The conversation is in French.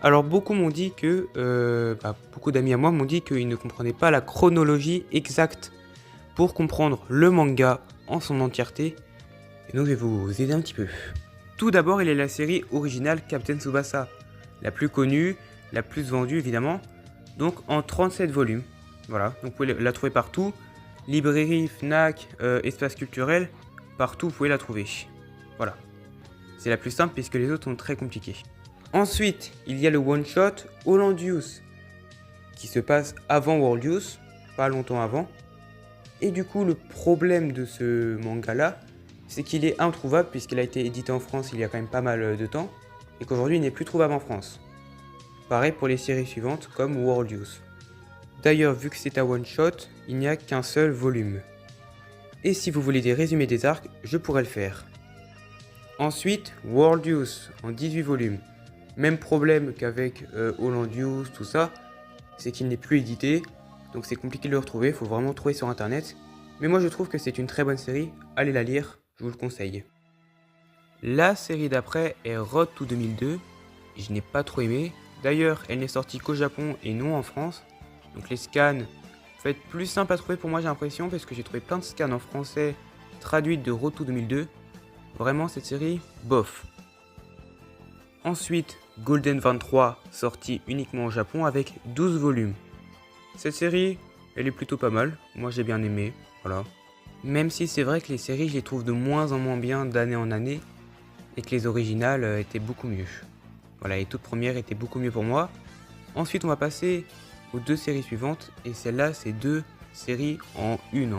Alors beaucoup m'ont dit que, beaucoup d'amis à moi m'ont dit qu'ils ne comprenaient pas la chronologie exacte pour comprendre le manga en son entièreté. Et donc je vais vous aider un petit peu. Tout d'abord, il y a la série originale Captain Tsubasa, la plus connue, la plus vendue évidemment, donc en 37 volumes. Voilà, donc vous pouvez la trouver partout. Librairie, Fnac, espace culturel, partout vous pouvez la trouver. Voilà. C'est la plus simple puisque les autres sont très compliqués. Ensuite, il y a le one-shot Hollandius, qui se passe avant Worldius, pas longtemps avant. Et du coup, le problème de ce manga-là, c'est qu'il est introuvable puisqu'il a été édité en France il y a quand même pas mal de temps, et qu'aujourd'hui il n'est plus trouvable en France. Pareil pour les séries suivantes comme Worldius. D'ailleurs, vu que c'est un one-shot, il n'y a qu'un seul volume. Et si vous voulez des résumés des arcs, je pourrais le faire. Ensuite, Worldius en 18 volumes. Même problème qu'avec Hollandius, tout ça, c'est qu'il n'est plus édité, donc c'est compliqué de le retrouver, il faut vraiment trouver sur internet. Mais moi je trouve que c'est une très bonne série, allez la lire, je vous le conseille. La série d'après est Road to 2002, je n'ai pas trop aimé. D'ailleurs, elle n'est sortie qu'au Japon et non en France, donc les scans vont être plus simples à trouver pour moi j'ai l'impression, parce que j'ai trouvé plein de scans en français traduites de Road to 2002. Vraiment cette série, bof. Ensuite, Golden 23, sorti uniquement au Japon avec 12 volumes. Cette série, elle est plutôt pas mal, moi j'ai bien aimé, voilà. Même si c'est vrai que les séries, je les trouve de moins en moins bien d'année en année, et que les originales étaient beaucoup mieux. Voilà, les toutes premières étaient beaucoup mieux pour moi. Ensuite, on va passer aux deux séries suivantes, et celle-là, c'est deux séries en une.